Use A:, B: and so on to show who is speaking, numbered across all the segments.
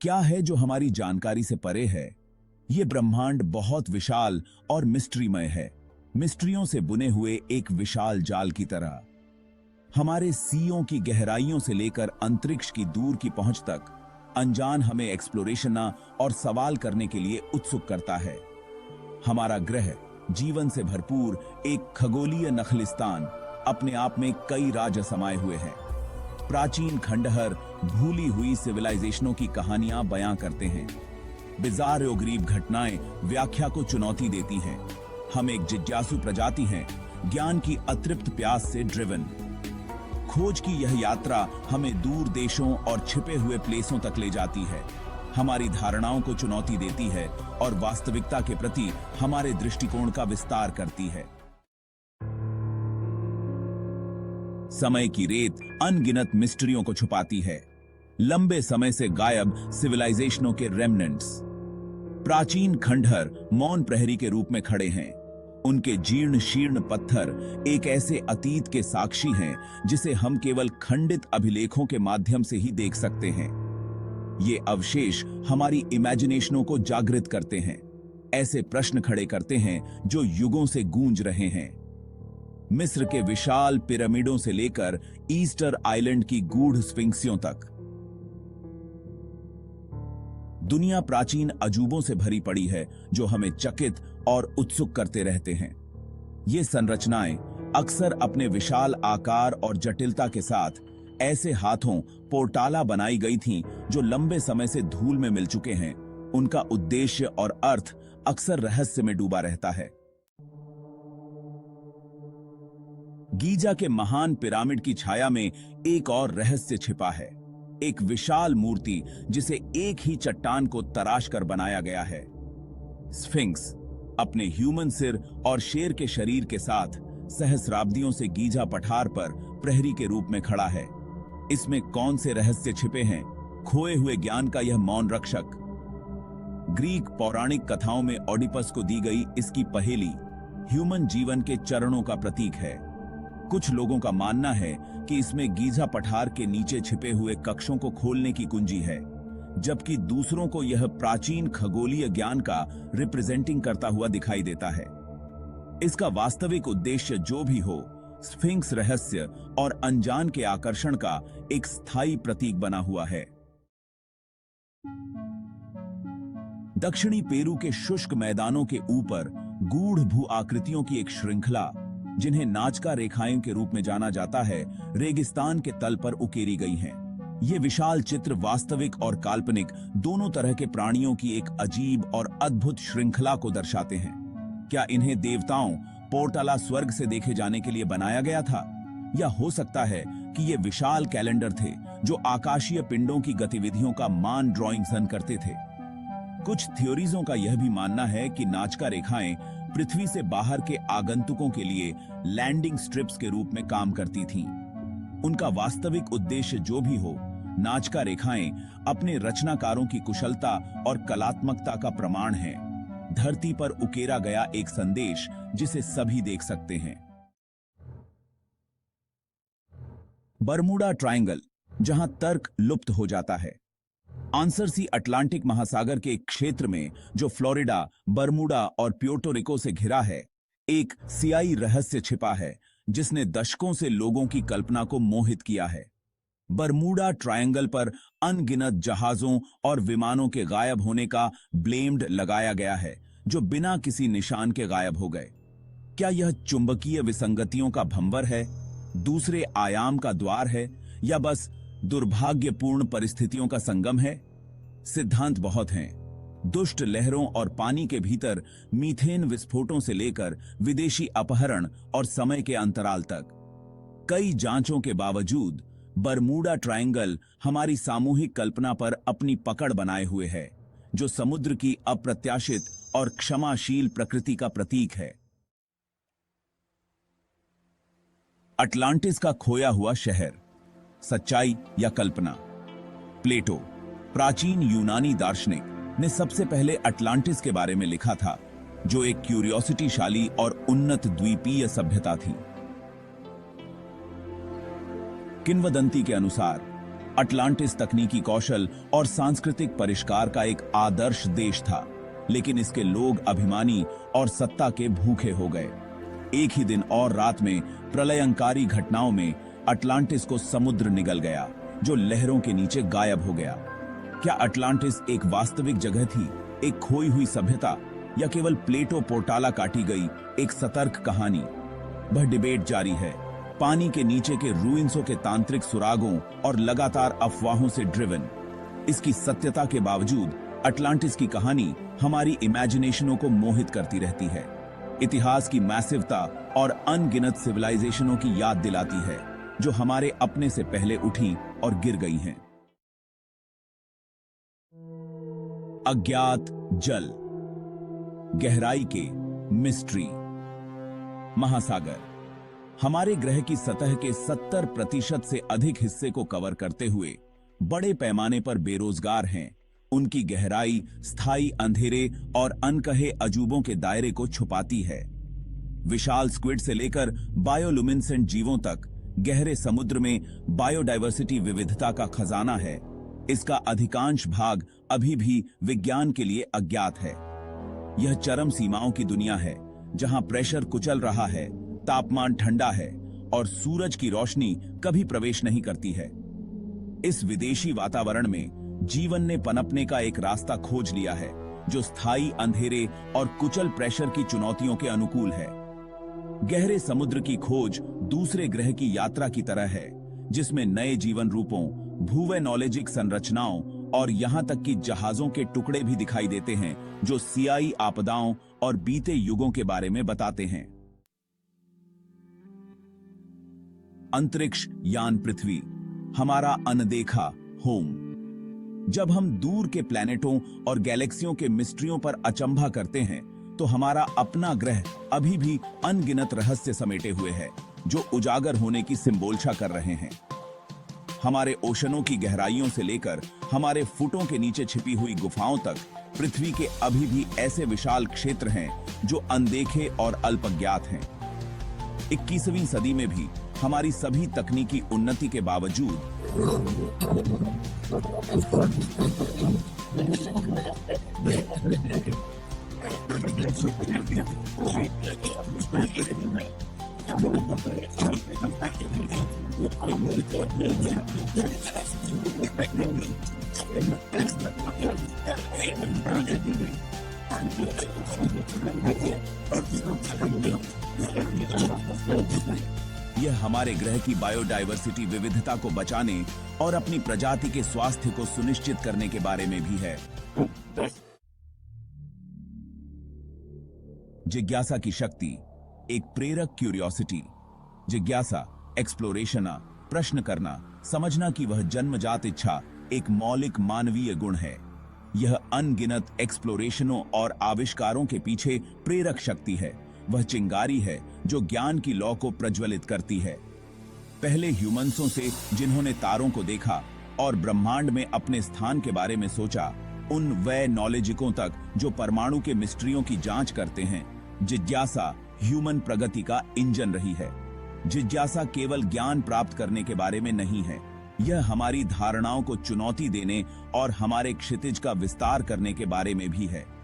A: क्या है जो हमारी जानकारी से परे है? ये ब्रह्मांड बहुत विशाल और मिस्ट्रीमय है, मिस्ट्रियों से बुने हुए एक विशाल जाल की तरह। हमारे सीओं की गहराइयों से लेकर अंतरिक्ष की दूर की पहुंच तक अनजान हमें एक्सप्लोरेशन और सवाल करने के लिए उत्सुक करता है। हमारा ग्रह जीवन से भरपूर एक खगोलीय नखलिस्तान अपने आप में कई राज समाये हुए हैं। प्राचीन खंडहर भूली हुई सिविलाइजेशनों की कहानियां बयां करते हैं। बिजार और गरीब घटनाएं व्याख्या को चुनौती देती हैं। हम एक जिज्ञासु प्रजाति हैं, ज्ञान की अतृप्त प्यास से ड्रिवन। खोज की यह यात्रा हमें दूर देशों और छिपे हुए प्लेसों तक ले जाती है, हमारी धारणाओं को चुनौती देती है और वास्तविकता के प्रति हमारे दृष्टिकोण का विस्तार करती है। समय की रेत अनगिनत मिस्ट्रियों को छुपाती है। लंबे समय से गायब सिविलाइजेशनों के रेमनेंट्स। प्राचीन खंडहर मौन प्रहरी के रूप में खड़े हैं। उनके जीर्ण शीर्ण पत्थर एक ऐसे अतीत के साक्षी हैं जिसे हम केवल खंडित अभिलेखों के माध्यम से ही देख सकते हैं। ये अवशेष हमारी इमेजिनेशनों को जागृत करते हैं, ऐसे प्रश्न खड़े करते हैं जो युगों से गूंज रहे हैं। मिस्र के विशाल पिरामिडों से लेकर ईस्टर आइलैंड की गूढ़ स्फिंक्सियों तक दुनिया प्राचीन अजूबों से भरी पड़ी है जो हमें चकित और उत्सुक करते रहते हैं। ये संरचनाएं अक्सर अपने विशाल आकार और जटिलता के साथ ऐसे हाथों पोर्टाला बनाई गई थीं जो लंबे समय से धूल में मिल चुके हैं। उनका उद्देश्य और अर्थ अक्सर रहस्य में डूबा रहता है। गीजा के महान पिरामिड की छाया में एक और रहस्य छिपा है। एक विशाल मूर्ति जिसे एक ही चट्टान को तराश कर बनाया गया है। स्फिंक्स अपने ह्यूमन सिर और शेर के शरीर के साथ सहस्राब्दियों से गीजा पठार पर प्रहरी के रूप में खड़ा है। इसमें कौन से रहस्य छिपे हैं? खोए हुए ज्ञान का यह मौन रक्षक। ग्रीक पौराणिक कथाओं में ओडिपस को दी गई इसकी पहेली ह्यूमन जीवन के चरणों का प्रतीक है। कुछ लोगों का मानना है कि इसमें गीजा पठार के नीचे छिपे हुए कक्षों को खोलने की कुंजी है, जबकि दूसरों को यह प्राचीन खगोलीय ज्ञान का रिप्रेजेंटिंग करता हुआ दिखाई देता है। इसका वास्तविक उद्देश्य जो भी हो, स्फिंक्स रहस्य और अनजान के आकर्षण का एक स्थायी प्रतीक बना हुआ है। दक्षिणी पेरू के शुष्क मैदानों के ऊपर गूढ़ भू आकृतियों की एक श्रृंखला, जिन्हें नाजका रेखाएं के रूप में जाना जाता है, रेगिस्तान के तल पर उकेरी गई हैं। ये विशाल चित्र वास्तविक और काल्पनिक दोनों तरह के प्राणियों की एक अजीब और अद्भुत श्रृंखला को दर्शाते हैं। क्या इन्हें देवताओं पोर्टाला स्वर्ग से देखे जाने के लिए बनाया गया था, या हो सकता है कि ये विशाल कैलेंडर थे जो आकाशीय पिंडों की गतिविधियों का मान ड्राइंग सन करते थे। कुछ थ्योरीजों का यह भी मानना है कि नाजका रेखाएं पृथ्वी से बाहर के आगंतुकों के लिए लैंडिंग स्ट्रिप्स के रूप में काम करती थीं। उनका वास्तविक उद्देश्य जो भी हो, नाजका रेखाएं अपने रचनाकारों की कुशलता और कलात्मकता का प्रमाण हैं। धरती पर उकेरा गया एक संदेश जिसे सभी देख सकते हैं। बरमूडा ट्रायंगल, जहां तर्क लुप्त हो जाता है। आंसर सी अटलांटिक महासागर के एक क्षेत्र में जो फ्लोरिडा, बरमूडा और प्योर्टो रिको से घिरा है, एक सियाई रहस्य छिपा है जिसने दशकों से लोगों की कल्पना को मोहित किया है। बरमूडा ट्रायंगल पर अनगिनत जहाजों और विमानों के गायब होने का ब्लेम्ड लगाया गया है, जो बिना किसी निशान के गायब हो गए। क्या यह चुंबकीय विसंगतियों का भंवर है, दूसरे आयाम का द्वार है, या बस दुर्भाग्यपूर्ण परिस्थितियों का संगम है? सिद्धांत बहुत हैं। दुष्ट लहरों और पानी के भीतर मीथेन विस्फोटों से लेकर विदेशी अपहरण और समय के अंतराल तक। कई जांचों के बावजूद बरमूडा ट्रायंगल हमारी सामूहिक कल्पना पर अपनी पकड़ बनाए हुए है, जो समुद्र की अप्रत्याशित और क्षमाशील प्रकृति का प्रतीक है। अटलांटिस का खोया हुआ शहर, सच्चाई या कल्पना? प्लेटो, प्राचीन यूनानी दार्शनिक, ने सबसे पहले अटलांटिस के बारे में लिखा था, जो एक क्यूरियोसिटीशाली और उन्नत द्वीपीय सभ्यता थी। किंवदंती के अनुसार अटलांटिस तकनीकी कौशल और सांस्कृतिक परिष्कार का एक आदर्श देश था, लेकिन इसके लोग अभिमानी और सत्ता के भूखे हो गए। एक ही दिन और रात में प्रलयंकारी घटनाओं में अटलांटिस को समुद्र निगल गया, जो लहरों के नीचे गायब हो गया। क्या अटलांटिस एक वास्तविक जगह थी, एक खोई हुई सभ्यता, या केवल प्लेटो पोर्टाला काटी गई एक सतर्क कहानी? वह डिबेट जारी है, पानी के नीचे के रूइंसों के तांत्रिक सुरागों और लगातार अफवाहों से ड्रिवन। इसकी सत्यता के बावजूद अटलांटिस की कहानी हमारी इमेजिनेशनों को मोहित करती रहती है, इतिहास की मैसिवता और अनगिनत सिविलाइजेशनों की याद दिलाती है, जो हमारे अपने से पहले उठी और गिर गई हैं। अज्ञात जल, गहराई के मिस्ट्री। महासागर हमारे ग्रह की सतह के 70% से अधिक हिस्से को कवर करते हुए बड़े पैमाने पर बेरोजगार हैं। उनकी गहराई स्थायी अंधेरे और अनकहे अजूबों के दायरे को छुपाती है। विशाल स्क्विड से लेकर बायोलुमिनेसेंट जीवों तक गहरे समुद्र में बायोडायवर्सिटी विविधता का खजाना है। इसका अधिकांश भाग अभी भी विज्ञान के लिए अज्ञात है। यह चरम सीमाओं की दुनिया है, जहां प्रेशर कुचल रहा है, तापमान ठंडा है और सूरज की रोशनी कभी प्रवेश नहीं करती है। इस विदेशी वातावरण में जीवन ने पनपने का एक रास्ता खोज लिया है, जो स्थायी अंधेरे और कुचल प्रेशर की चुनौतियों के अनुकूल है। गहरे समुद्र की खोज दूसरे ग्रह की यात्रा की तरह है, जिसमें नए जीवन रूपों, भूवैनोलॉजिक संरचनाओं और यहां तक कि जहाजों के टुकड़े भी दिखाई देते हैं, जो सियाई आपदाओं और बीते युगों के बारे में बताते हैं। अंतरिक्ष यान पृथ्वी, हमारा अनदेखा होम। जब हम दूर के प्लैनेटों और गैलेक्सियों के मिस्ट्रियों पर अचंभा करते हैं, तो हमारा अपना ग्रह अभी भी अनगिनत रहस्य समेटे हुए है, जो उजागर होने की सिंबोलशा कर रहे हैं। हमारे ओशनों की गहराइयों से लेकर हमारे फुटों के नीचे छिपी हुई गुफाओं तक पृथ्वी के अभी भी ऐसे विशाल क्षेत्र हैं जो अनदेखे और अल्पज्ञात हैं। 21वीं सदी में भी हमारी सभी तकनीकी उन्नति के बावजूद यह हमारे ग्रह की बायोडायवर्सिटी विविधता को बचाने और अपनी प्रजाति के स्वास्थ्य को सुनिश्चित करने के बारे में भी है। जिज्ञासा की शक्ति, एक प्रेरक क्यूरियोसिटी। जिज्ञासा, एक्सप्लोरेशना, प्रश्न करना, समझना की वह जन्मजात इच्छा एक मौलिक मानवीय गुण है। यह अनगिनत एक्सप्लोरेशनों और आविष्कारों के पीछे प्रेरक शक्ति है। वह चिंगारी है जो ज्ञान की लौ को प्रज्वलित करती है। पहले ह्यूमंसों से जिन्होंने तारों को देखा और ब्रह्मांड में अपने स्थान के बारे में सोचा, उन वै नॉलेजिकों तक जो परमाणु के मिस्ट्रियों की जांच करते हैं, जिज्ञासा ह्यूमन प्रगति का इंजन रही है। जिज्ञासा केवल ज्ञान प्राप्त करने के बारे में नहीं है, यह हमारी धारणाओं को चुनौती देने और हमारे क्षितिज का विस्तार करने के बारे में भी है।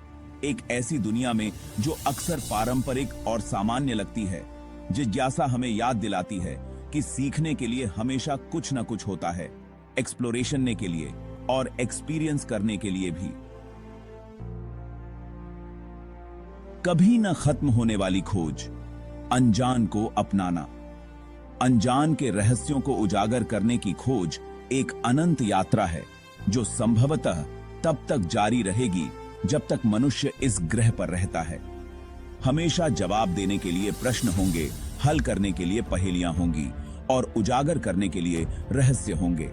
A: एक ऐसी दुनिया में जो अक्सर पारंपरिक और सामान्य लगती है, जिज्ञासा हमें याद दिलाती है कि सीखने के लिए हमेशा कुछ न कुछ होता है, एक्सप्लोरेशन के लिए और एक्सपीरियंस करने के लिए भी। कभी न खत्म होने वाली खोज, अनजान को अपनाना। अनजान के रहस्यों को उजागर करने की खोज एक अनंत यात्रा है, जो संभवतः तब तक जारी रहेगी जब तक मनुष्य इस ग्रह पर रहता है। हमेशा जवाब देने के लिए प्रश्न होंगे, हल करने के लिए पहेलियां होंगी और उजागर करने के लिए रहस्य होंगे।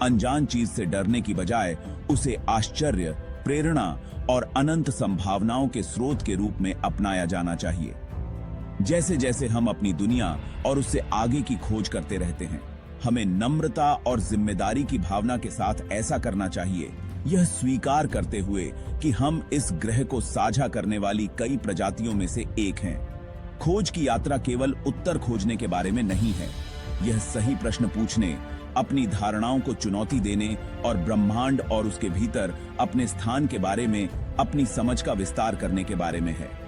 A: अनजान चीज से डरने की बजाय उसे आश्चर्य, प्रेरणा और अनंत संभावनाओं के स्रोत के रूप में अपनाया जाना चाहिए। जैसे जैसे हम अपनी दुनिया और उससे आगे की खोज करते रहते हैं, हमें नम्रता और जिम्मेदारी की भावना के साथ ऐसा करना चाहिए, यह स्वीकार करते हुए कि हम इस ग्रह को साझा करने वाली कई प्रजातियों में से एक हैं। खोज की यात्रा केवल उत्तर खोजने के बारे में नहीं है, यह सही प्रश्न पूछने, अपनी धारणाओं को चुनौती देने और ब्रह्मांड और उसके भीतर अपने स्थान के बारे में अपनी समझ का विस्तार करने के बारे में है।